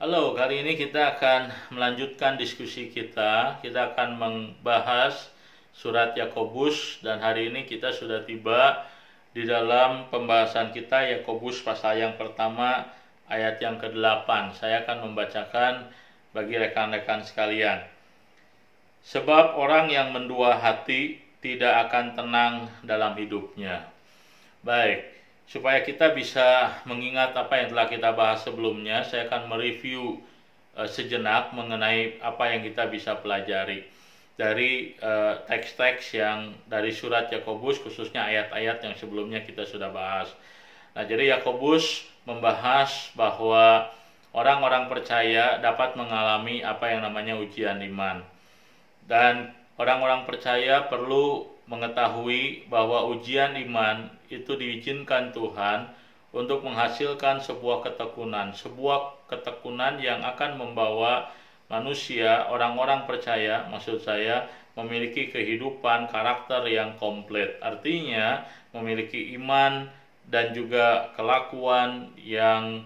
Halo, kali ini kita akan melanjutkan diskusi kita. Kita akan membahas surat Yakobus dan hari ini kita sudah tiba di dalam pembahasan kita Yakobus pasal yang pertama ayat yang ke-8. Saya akan membacakan bagi rekan-rekan sekalian. Sebab orang yang mendua hati tidak akan tenang dalam hidupnya. Baik, supaya kita bisa mengingat apa yang telah kita bahas sebelumnya, saya akan mereview sejenak mengenai apa yang kita bisa pelajari dari teks-teks yang dari surat Yakobus, khususnya ayat-ayat yang sebelumnya kita sudah bahas. Nah, jadi Yakobus membahas bahwa orang-orang percaya dapat mengalami apa yang namanya ujian iman. Dan orang-orang percaya perlu mengetahui bahwa ujian iman itu diizinkan Tuhan untuk menghasilkan sebuah ketekunan yang akan membawa manusia, orang-orang percaya, maksud saya, memiliki kehidupan karakter yang komplit. Artinya memiliki iman dan juga kelakuan yang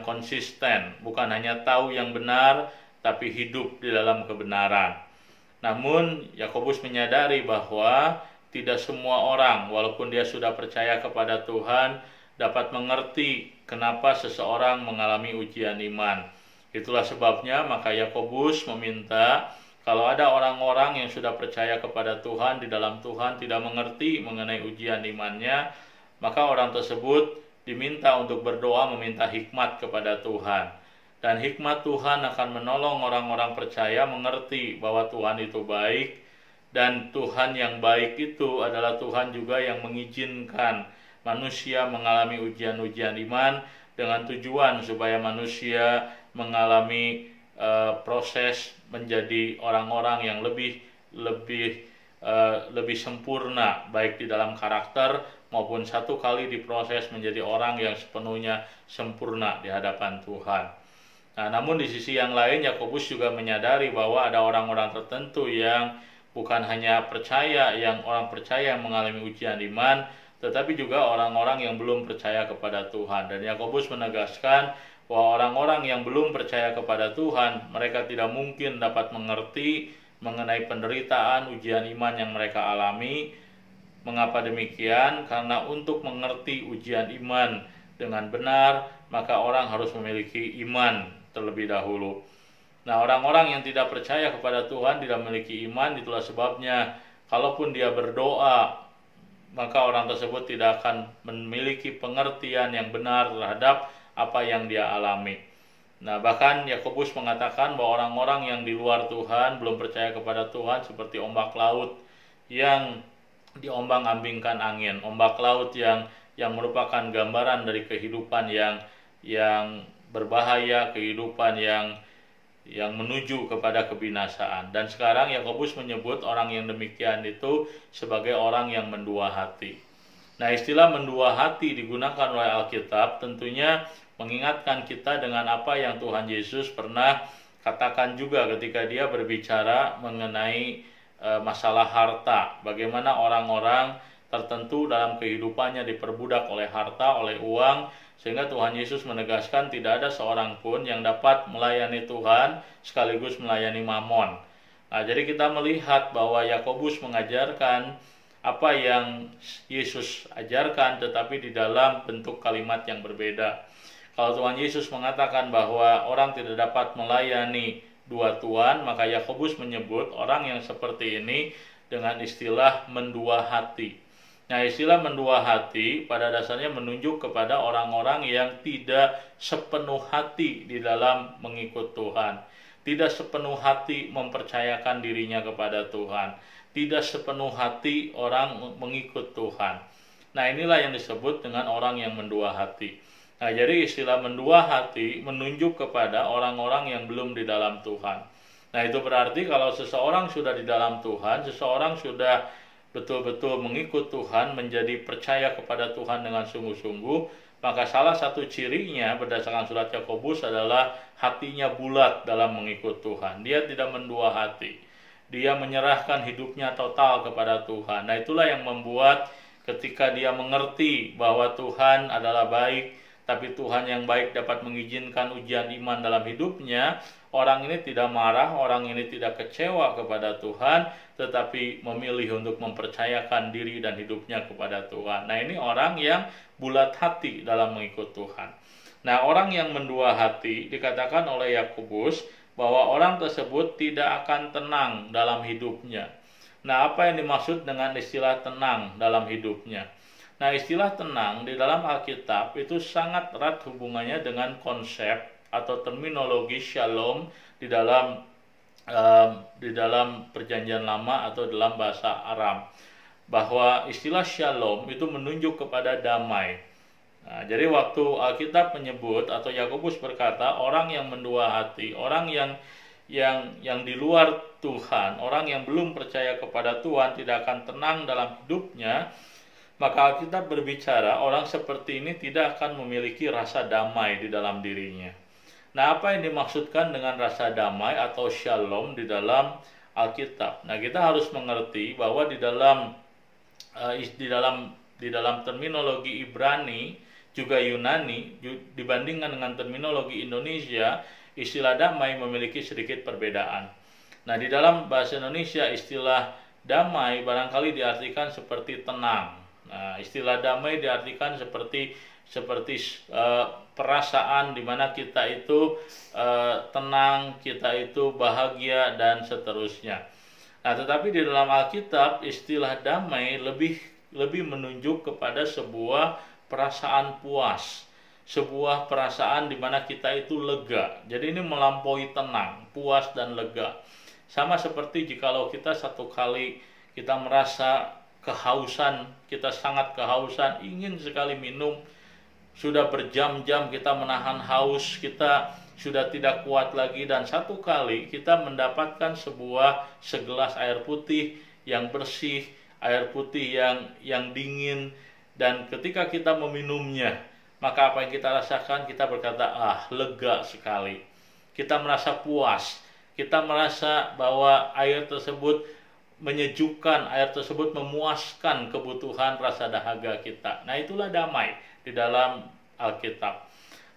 konsisten, bukan hanya tahu yang benar tapi hidup di dalam kebenaran. Namun Yakobus menyadari bahwa tidak semua orang, walaupun dia sudah percaya kepada Tuhan, dapat mengerti kenapa seseorang mengalami ujian iman. Itulah sebabnya maka Yakobus meminta kalau ada orang-orang yang sudah percaya kepada Tuhan, di dalam Tuhan tidak mengerti mengenai ujian imannya, maka orang tersebut diminta untuk berdoa meminta hikmat kepada Tuhan. Dan hikmat Tuhan akan menolong orang-orang percaya mengerti bahwa Tuhan itu baik, dan Tuhan yang baik itu adalah Tuhan juga yang mengizinkan manusia mengalami ujian-ujian iman dengan tujuan supaya manusia mengalami proses menjadi orang-orang yang lebih sempurna, baik di dalam karakter maupun satu kali diproses menjadi orang yang sepenuhnya sempurna di hadapan Tuhan. Nah, namun di sisi yang lain Yakobus juga menyadari bahwa ada orang-orang tertentu yang bukan hanya percaya, yang orang percaya yang mengalami ujian iman, tetapi juga orang-orang yang belum percaya kepada Tuhan. Dan Yakobus menegaskan bahwa orang-orang yang belum percaya kepada Tuhan, mereka tidak mungkin dapat mengerti mengenai penderitaan ujian iman yang mereka alami. Mengapa demikian? Karena untuk mengerti ujian iman dengan benar, maka orang harus memiliki iman terlebih dahulu. Nah, orang-orang yang tidak percaya kepada Tuhan, tidak memiliki iman, itulah sebabnya kalaupun dia berdoa, maka orang tersebut tidak akan memiliki pengertian yang benar terhadap apa yang dia alami. Nah, bahkan Yakobus mengatakan bahwa orang-orang yang di luar Tuhan, belum percaya kepada Tuhan, seperti ombak laut yang diombang-ambingkan angin, ombak laut yang merupakan gambaran dari kehidupan yang berbahaya, kehidupan yang menuju kepada kebinasaan. Dan sekarang Yakobus menyebut orang yang demikian itu sebagai orang yang mendua hati. Nah, istilah mendua hati digunakan oleh Alkitab tentunya mengingatkan kita dengan apa yang Tuhan Yesus pernah katakan juga ketika dia berbicara mengenai masalah harta. Bagaimana orang-orang tertentu dalam kehidupannya diperbudak oleh harta, oleh uang, sehingga Tuhan Yesus menegaskan tidak ada seorang pun yang dapat melayani Tuhan sekaligus melayani Mamon. Nah, jadi kita melihat bahwa Yakobus mengajarkan apa yang Yesus ajarkan, tetapi di dalam bentuk kalimat yang berbeda. Kalau Tuhan Yesus mengatakan bahwa orang tidak dapat melayani dua tuan, maka Yakobus menyebut orang yang seperti ini dengan istilah mendua hati. Nah, istilah mendua hati pada dasarnya menunjuk kepada orang-orang yang tidak sepenuh hati di dalam mengikut Tuhan, tidak sepenuh hati mempercayakan dirinya kepada Tuhan, tidak sepenuh hati orang mengikut Tuhan. Nah, inilah yang disebut dengan orang yang mendua hati. Nah, jadi istilah mendua hati menunjuk kepada orang-orang yang belum di dalam Tuhan. Nah, itu berarti kalau seseorang sudah di dalam Tuhan, seseorang sudah betul-betul mengikut Tuhan, menjadi percaya kepada Tuhan dengan sungguh-sungguh, maka salah satu cirinya berdasarkan surat Yakobus adalah hatinya bulat dalam mengikut Tuhan. Dia tidak mendua hati. Dia menyerahkan hidupnya total kepada Tuhan. Nah, itulah yang membuat ketika dia mengerti bahwa Tuhan adalah baik, tapi Tuhan yang baik dapat mengizinkan ujian iman dalam hidupnya, orang ini tidak marah, orang ini tidak kecewa kepada Tuhan, tetapi memilih untuk mempercayakan diri dan hidupnya kepada Tuhan. Nah, ini orang yang bulat hati dalam mengikut Tuhan. Nah, orang yang mendua hati dikatakan oleh Yakobus bahwa orang tersebut tidak akan tenang dalam hidupnya. Nah, apa yang dimaksud dengan istilah tenang dalam hidupnya? Nah, istilah tenang di dalam Alkitab itu sangat erat hubungannya dengan konsep atau terminologi shalom di dalam Perjanjian Lama atau dalam bahasa Aram. Bahwa istilah shalom itu menunjuk kepada damai. Nah, jadi waktu Alkitab menyebut atau Yakobus berkata orang yang mendua hati, orang yang di luar Tuhan, orang yang belum percaya kepada Tuhan tidak akan tenang dalam hidupnya, maka Alkitab berbicara orang seperti ini tidak akan memiliki rasa damai di dalam dirinya. Nah, apa yang dimaksudkan dengan rasa damai atau shalom di dalam Alkitab? Nah, kita harus mengerti bahwa di dalam terminologi Ibrani juga Yunani dibandingkan dengan terminologi Indonesia, istilah damai memiliki sedikit perbedaan. Nah, di dalam bahasa Indonesia istilah damai barangkali diartikan seperti tenang. Nah, istilah damai diartikan seperti perasaan di mana kita itu tenang, kita itu bahagia dan seterusnya. Nah, tetapi di dalam Alkitab istilah damai lebih menunjuk kepada sebuah perasaan puas, sebuah perasaan di mana kita itu lega. Jadi ini melampaui tenang, puas dan lega. Sama seperti jikalau kita satu kali kita merasa kehausan, kita sangat kehausan, ingin sekali minum, sudah berjam-jam kita menahan haus, kita sudah tidak kuat lagi, dan satu kali kita mendapatkan segelas air putih yang bersih, air putih yang dingin, dan ketika kita meminumnya, maka apa yang kita rasakan? Kita berkata, lega sekali. Kita merasa puas, kita merasa bahwa air tersebut menyejukkan, air tersebut memuaskan kebutuhan rasa dahaga kita. Nah, itulah damai di dalam Alkitab.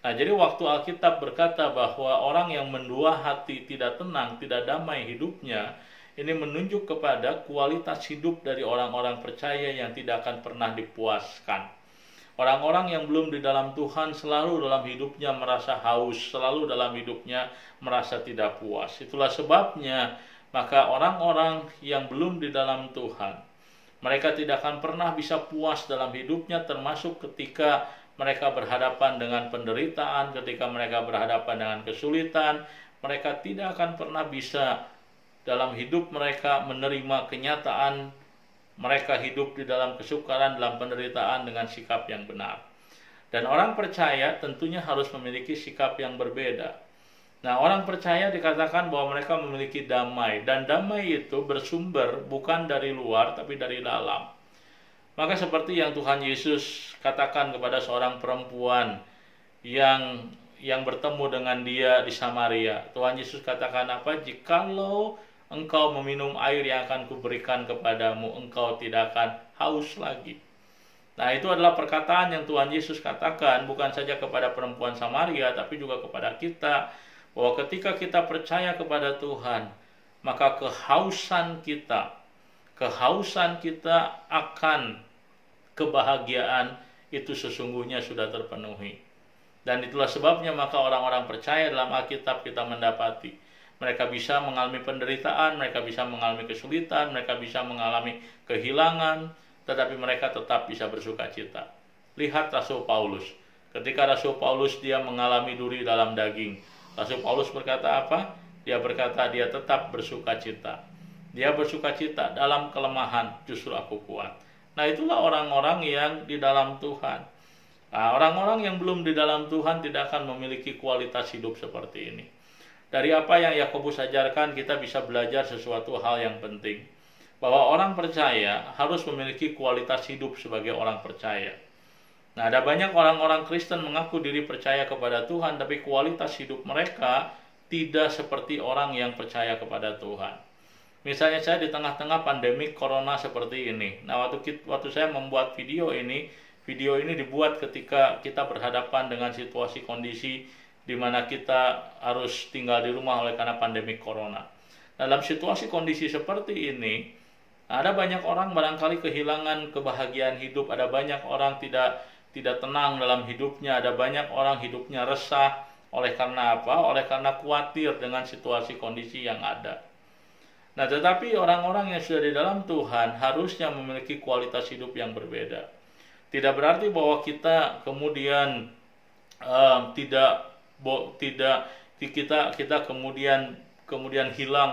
Nah, jadi waktu Alkitab berkata bahwa orang yang mendua hati tidak tenang, tidak damai hidupnya, ini menunjuk kepada kualitas hidup dari orang-orang percaya yang tidak akan pernah dipuaskan. Orang-orang yang belum di dalam Tuhan selalu dalam hidupnya merasa haus, selalu dalam hidupnya merasa tidak puas. Itulah sebabnya maka orang-orang yang belum di dalam Tuhan, mereka tidak akan pernah bisa puas dalam hidupnya, termasuk ketika mereka berhadapan dengan penderitaan, ketika mereka berhadapan dengan kesulitan, mereka tidak akan pernah bisa dalam hidup mereka menerima kenyataan mereka hidup di dalam kesukaran, dalam penderitaan dengan sikap yang benar. Dan orang percaya tentunya harus memiliki sikap yang berbeda. Nah, orang percaya dikatakan bahwa mereka memiliki damai, dan damai itu bersumber bukan dari luar tapi dari dalam. Maka seperti yang Tuhan Yesus katakan kepada seorang perempuan yang bertemu dengan dia di Samaria. Tuhan Yesus katakan apa? Jikalau engkau meminum air yang akan kuberikan kepadamu, engkau tidak akan haus lagi. Nah, itu adalah perkataan yang Tuhan Yesus katakan bukan saja kepada perempuan Samaria, tapi juga kepada kita, bahwa ketika kita percaya kepada Tuhan, maka kehausan kita akan kebahagiaan itu sesungguhnya sudah terpenuhi. Dan itulah sebabnya maka orang-orang percaya dalam Alkitab kita mendapati mereka bisa mengalami penderitaan, mereka bisa mengalami kesulitan, mereka bisa mengalami kehilangan, tetapi mereka tetap bisa bersuka cita. Lihat Rasul Paulus. Ketika Rasul Paulus dia mengalami duri dalam daging, Rasul Paulus berkata apa? Dia berkata dia tetap bersuka cita. Dia bersuka cita dalam kelemahan, justru aku kuat. Nah, itulah orang-orang yang di dalam Tuhan. Nah, orang-orang yang belum di dalam Tuhan tidak akan memiliki kualitas hidup seperti ini. Dari apa yang Yakobus ajarkan, kita bisa belajar sesuatu hal yang penting. Bahwa orang percaya harus memiliki kualitas hidup sebagai orang percaya. Nah, ada banyak orang-orang Kristen mengaku diri percaya kepada Tuhan, tapi kualitas hidup mereka tidak seperti orang yang percaya kepada Tuhan. Misalnya saya di tengah-tengah pandemi corona seperti ini. Nah, waktu saya membuat video ini, Video ini dibuat ketika kita berhadapan dengan situasi kondisi di mana kita harus tinggal di rumah oleh karena pandemi corona. Dalam situasi kondisi seperti ini, ada banyak orang barangkali kehilangan kebahagiaan hidup, ada banyak orang tidak tenang dalam hidupnya, ada banyak orang hidupnya resah. Oleh karena apa? Oleh karena khawatir dengan situasi kondisi yang ada. Nah, tetapi orang-orang yang sudah di dalam Tuhan harusnya memiliki kualitas hidup yang berbeda. Tidak berarti bahwa kita kemudian kita kemudian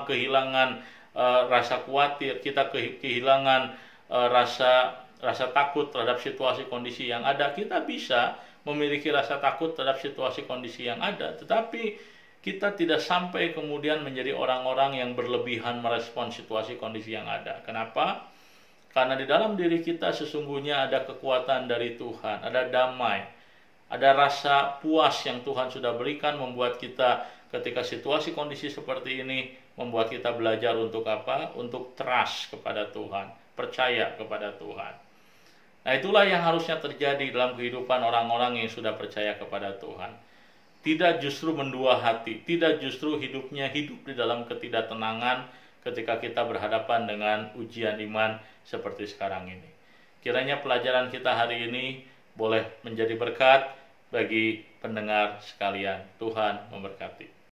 kehilangan rasa khawatir, kita kehilangan rasa takut terhadap situasi kondisi yang ada. Kita bisa memiliki rasa takut terhadap situasi kondisi yang ada, tetapi kita tidak sampai kemudian menjadi orang-orang yang berlebihan merespon situasi kondisi yang ada. Kenapa? Karena di dalam diri kita sesungguhnya ada kekuatan dari Tuhan, ada damai, ada rasa puas yang Tuhan sudah berikan, membuat kita ketika situasi kondisi seperti ini, membuat kita belajar untuk apa? Untuk trust kepada Tuhan, percaya kepada Tuhan. Nah, itulah yang harusnya terjadi dalam kehidupan orang-orang yang sudah percaya kepada Tuhan. Tidak justru mendua hati, tidak justru hidupnya hidup di dalam ketidaktenangan ketika kita berhadapan dengan ujian iman seperti sekarang ini. Kiranya pelajaran kita hari ini boleh menjadi berkat bagi pendengar sekalian. Tuhan memberkati.